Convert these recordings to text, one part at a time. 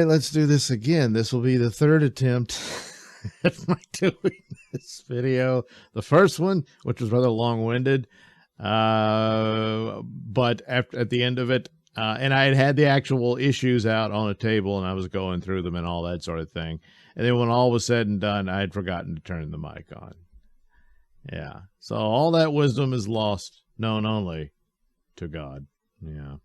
right, let's do this again. This will be the third attempt at my doing this video. The first one, which was rather long-winded, but at the end of it, and I had the actual issues out on a table, and I was going through them and all that sort of thing. And then when all was said and done, I had forgotten to turn the mic on. Yeah. So all that wisdom is lost, known only to God. Yeah.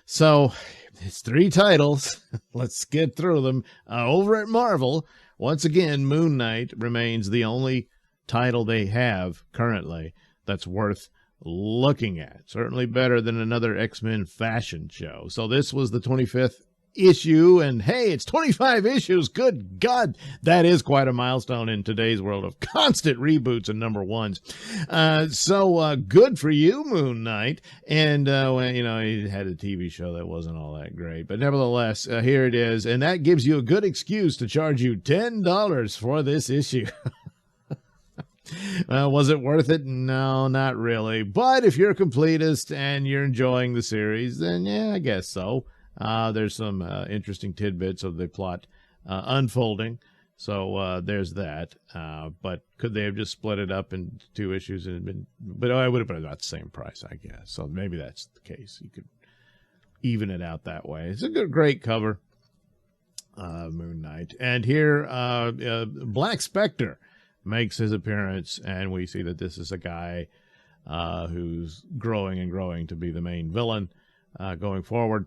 So it's 3 titles. Let's get through them. Over at Marvel, once again, Moon Knight remains the only title they have currently that's worth looking at. Certainly better than another X-Men fashion show. So this was the 25th issue, and hey, it's 25 issues. Good God, that is quite a milestone in today's world of constant reboots and number ones. So good for you, Moon Knight. And you know, he had a TV show that wasn't all that great, but nevertheless, here it is, and that gives you a good excuse to charge you $10 for this issue. Was it worth it? No, not really. But if you're a completist and you're enjoying the series, then yeah, I guess so. There's some interesting tidbits of the plot unfolding. So there's that. But could they have just split it up into 2 issues and been? But I would have been about the same price, I guess. So maybe that's the case. You could even it out that way. It's a great cover, Moon Knight. And here, Black Spectre makes his appearance, and we see that this is a guy who's growing and growing to be the main villain going forward.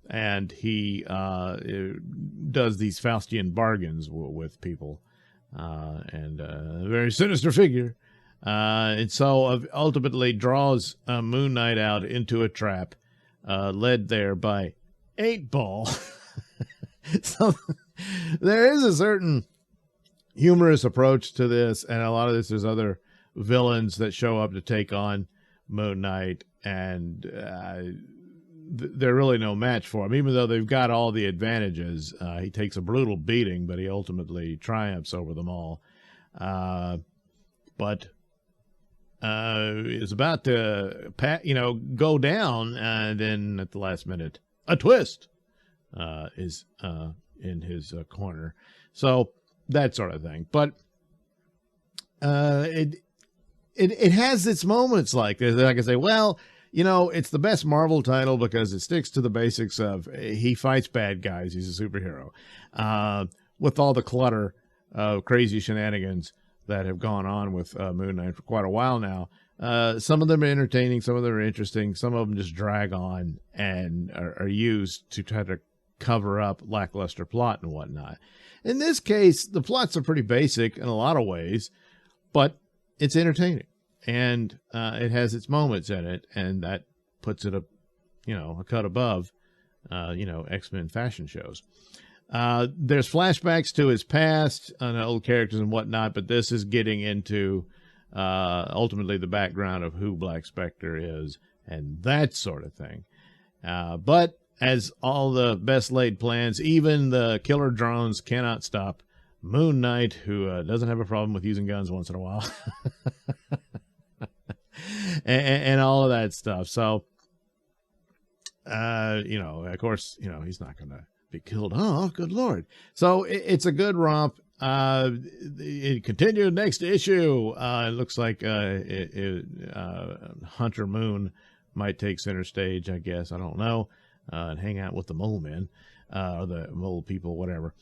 And he does these Faustian bargains with people, and a very sinister figure. And so ultimately draws Moon Knight out into a trap, led there by 8-Ball. So there is a certain humorous approach to this, and a lot of this, there's other villains that show up to take on Moon Knight, and they're really no match for him, even though they've got all the advantages. He takes a brutal beating, but he ultimately triumphs over them all. But is about to go down, and then at the last minute, a twist is in his corner. So that sort of thing. But it has its moments like this. I can say, well, you know, it's the best Marvel title because it sticks to the basics of he fights bad guys. He's a superhero. With all the clutter of crazy shenanigans that have gone on with Moon Knight for quite a while now. Some of them are entertaining. Some of them are interesting. Some of them just drag on and are used to try to cover up lackluster plot and whatnot. In this case, the plots are pretty basic in a lot of ways, but it's entertaining. And it has its moments in it, and that puts it a cut above, X-Men fashion shows. There's flashbacks to his past and old characters and whatnot, but this is getting into ultimately the background of who Black Spectre is and that sort of thing. But as all the best laid plans, even the killer drones cannot stop Moon Knight, who doesn't have a problem with using guns once in a while. and all of that stuff. So, of course, he's not going to be killed. Oh, good Lord. So it's a good romp. It continued next issue. It looks like Hunter Moon might take center stage, I guess. I don't know. And hang out with the Mole Men, or the Mole people, whatever.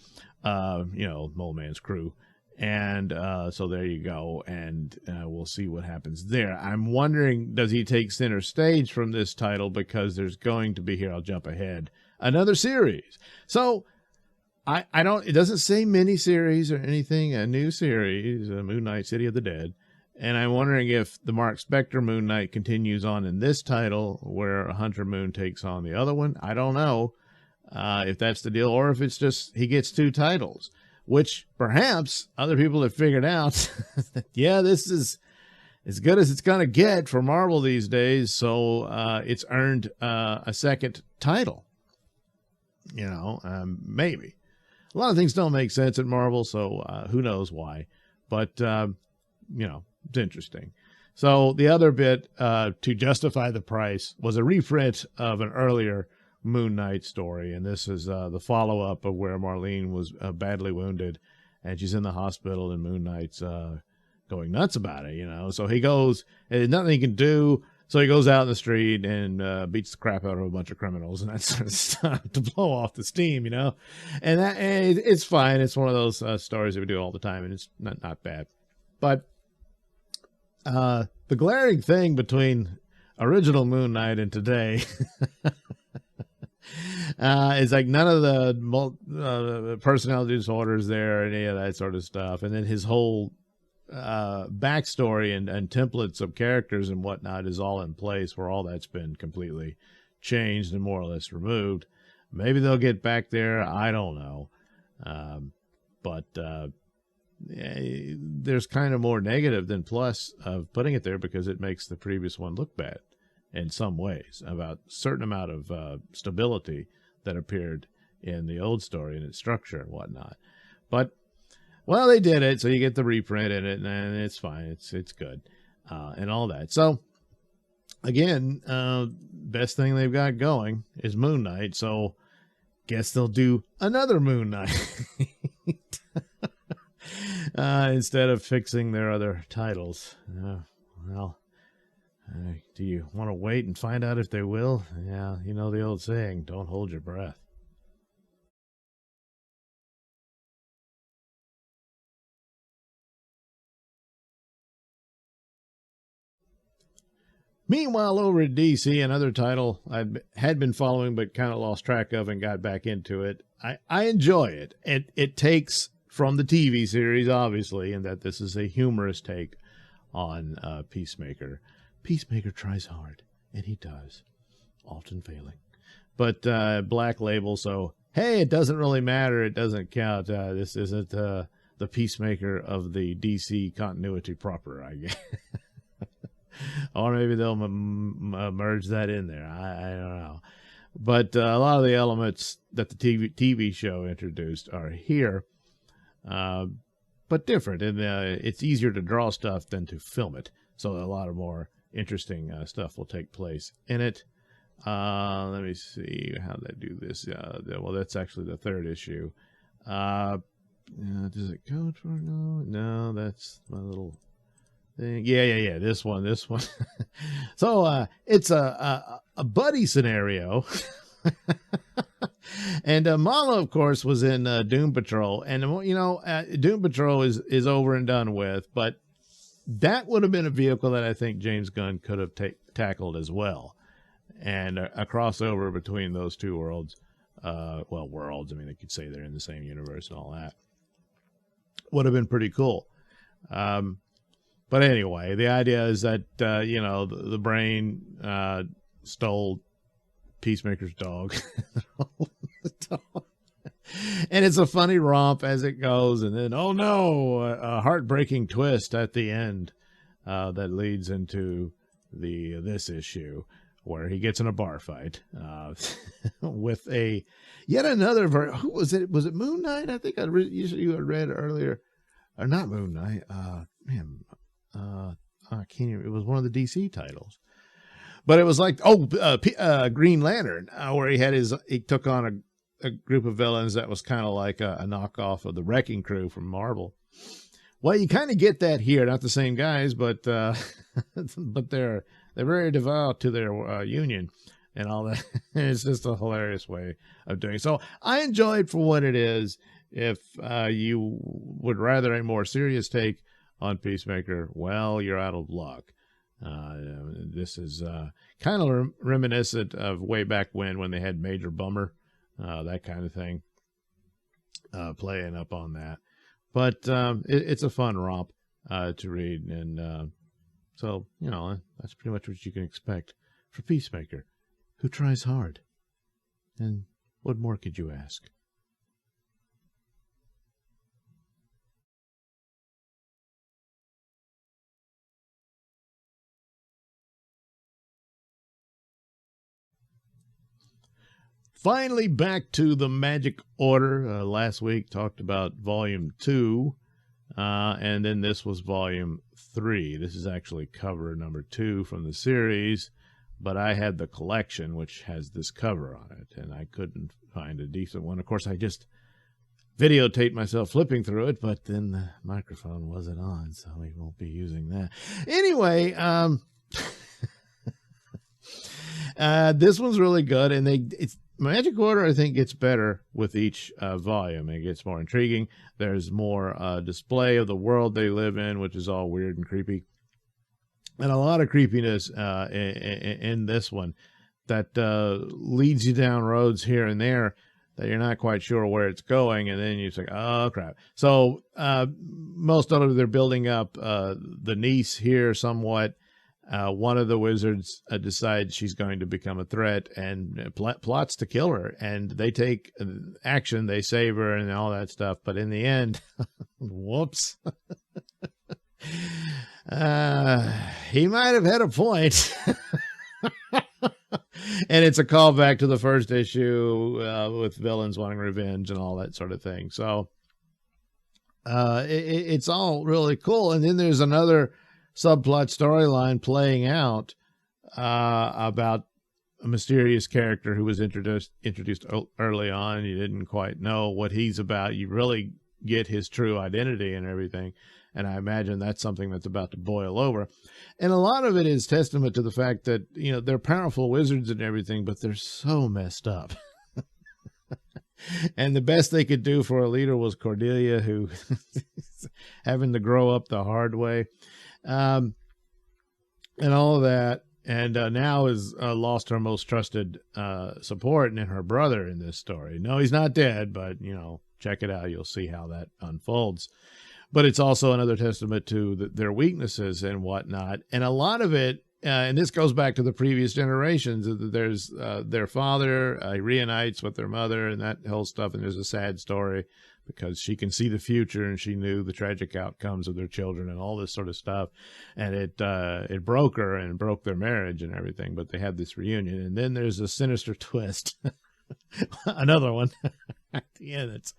Mole Man's crew. And so there you go, and we'll see what happens there. I'm wondering, does he take center stage from this title? Because there's going to be, here I'll jump ahead, another series. So I don't, it doesn't say mini-series or anything, a new series, Moon Knight, City of the Dead. And I'm wondering if the Mark Spector Moon Knight continues on in this title, where Hunter Moon takes on the other one. I don't know if that's the deal, or if it's just he gets 2 titles. Which perhaps other people have figured out that, yeah, this is as good as it's going to get for Marvel these days. So it's earned a second title, maybe. A lot of things don't make sense at Marvel, so who knows why. But, it's interesting. So the other bit to justify the price was a reprint of an earlier Moon Knight story, and this is the follow-up of where Marlene was badly wounded, and she's in the hospital, and Moon Knight's going nuts about it, you know. So he goes, and there's nothing he can do, so he goes out in the street and beats the crap out of a bunch of criminals and that sort of stuff to blow off the steam, you know. And it's fine. It's one of those stories that we do all the time, and it's not bad. But the glaring thing between original Moon Knight and today it's like none of the personality disorders there, any of that sort of stuff. And then his whole backstory and templates of characters and whatnot is all in place, where all that's been completely changed and more or less removed. Maybe they'll get back there. I don't know. But there's kind of more negative than plus of putting it there, because it makes the previous one look bad in some ways, about a certain amount of stability that appeared in the old story and its structure and whatnot. But, well, they did it, so you get the reprint in it, and it's fine. It's good, and all that. So, again, best thing they've got going is Moon Knight, so guess they'll do another Moon Knight instead of fixing their other titles. Well, do you want to wait and find out if they will? Yeah, you know the old saying, don't hold your breath. Meanwhile, over at DC, another title I had been following but kind of lost track of and got back into it. I enjoy it. It takes from the TV series, obviously, and that this is a humorous take on Peacemaker. Peacemaker tries hard, and he does, often failing. But Black Label, so, hey, it doesn't really matter. It doesn't count. This isn't the Peacemaker of the DC continuity proper, I guess. Or maybe they'll merge that in there. I don't know. But a lot of the elements that the TV show introduced are here, but different. And it's easier to draw stuff than to film it. So a lot of more interesting stuff will take place in it. Let me see how they do this. Well, that's actually the third issue. Does it go for no? That's my little thing. Yeah. This one. So it's a buddy scenario. And Mala, of course, was in Doom Patrol, and Doom Patrol is over and done with, but that would have been a vehicle that I think James Gunn could have tackled as well. And a crossover between those two worlds, worlds, I mean, they could say they're in the same universe and all that, would have been pretty cool. But anyway, the idea is that, the Brain stole Peacemaker's dog. And it's a funny romp as it goes, and then oh no, a heartbreaking twist at the end that leads into this issue where he gets in a bar fight with yet another who was it? Was it Moon Knight? I think you had read earlier, or not Moon Knight. I can't even, it was one of the DC titles. But it was like, Green Lantern, where he took on a group of villains that was kind of like a knockoff of the Wrecking Crew from Marvel. Well, you kind of get that here, not the same guys, but but they're very devout to their union and all that. It's just a hilarious way of doing it. So I enjoy it for what it is. If you would rather a more serious take on Peacemaker, well, you're out of luck. This is kind of reminiscent of way back when they had Major Bummer, that kind of thing, playing up on that. But it's a fun romp to read, and so that's pretty much what you can expect for Peacemaker, who tries hard. And what more could you ask? Finally, back to the Magic Order. Last week talked about Volume 2, and then this was Volume 3. This is actually cover number 2 from the series, but I had the collection, which has this cover on it, and I couldn't find a decent one. Of course, I just videotaped myself flipping through it, but then the microphone wasn't on, so we won't be using that. Anyway, this one's really good, and it's Magic Order, I think, gets better with each volume. It gets more intriguing. There's more display of the world they live in, which is all weird and creepy. And a lot of creepiness in this one that leads you down roads here and there that you're not quite sure where it's going. And then you say, oh, crap. So most of them, they're building up the niece here somewhat. One of the wizards decides she's going to become a threat and plots to kill her. And they take action. They save her and all that stuff. But in the end, whoops. He might have had a point. And it's a callback to the first issue with villains wanting revenge and all that sort of thing. So it's all really cool. And then there's another subplot storyline playing out about a mysterious character who was introduced early on. You didn't quite know what he's about. You really get his true identity and everything. And I imagine that's something that's about to boil over. And a lot of it is testament to the fact that, you know, they're powerful wizards and everything, but they're so messed up. And the best they could do for a leader was Cordelia, who having to grow up the hard way. And all of that. And now has lost her most trusted support in her brother in this story. No, he's not dead, but, you know, check it out. You'll see how that unfolds. But it's also another testament to their weaknesses and whatnot. And a lot of it, and this goes back to the previous generations, there's their father, he reunites with their mother and that whole stuff. And there's a sad story because she can see the future and she knew the tragic outcomes of their children and all this sort of stuff. And it broke her and broke their marriage and everything. But they had this reunion. And then there's a sinister twist. Another one at the end. It's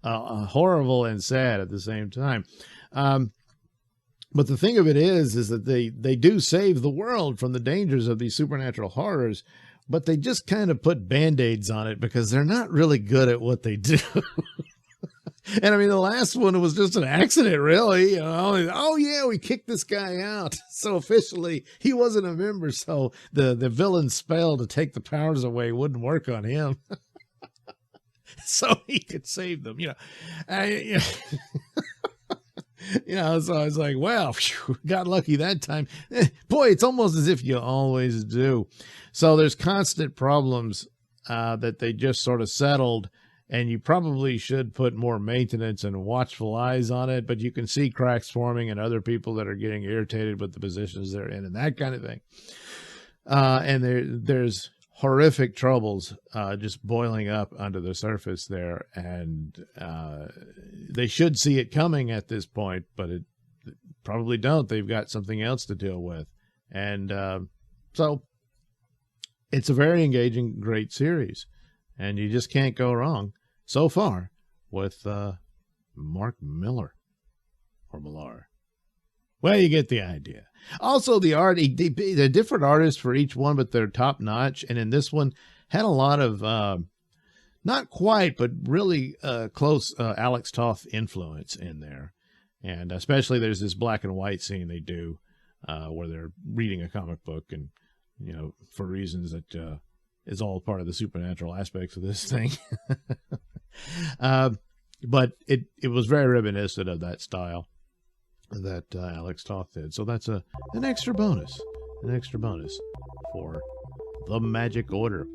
horrible and sad at the same time. But the thing of it is that they do save the world from the dangers of these supernatural horrors, but they just kind of put band-aids on it because they're not really good at what they do. And I mean, the last one was just an accident, really. You know, oh yeah, we kicked this guy out. So officially, he wasn't a member. So the villain's spell to take the powers away wouldn't work on him. So he could save them. You know, so I was like, well, phew, got lucky that time. Boy, it's almost as if you always do. So there's constant problems that they just sort of settled. And you probably should put more maintenance and watchful eyes on it, but you can see cracks forming and other people that are getting irritated with the positions they're in and that kind of thing. And there's horrific troubles just boiling up under the surface there. And they should see it coming at this point, but it probably don't. They've got something else to deal with. And so it's a very engaging, great series. And you just can't go wrong so far with Mark Miller or Millar. Well, you get the idea. Also, the art, they're different artists for each one, but they're top notch. And in this one, had a lot of, not quite, but really close Alex Toth influence in there. And especially there's this black and white scene they do where they're reading a comic book and, you know, for reasons that is all part of the supernatural aspects of this thing. But it was very reminiscent of that style that Alex Toth did. So that's an extra bonus for the Magic Order.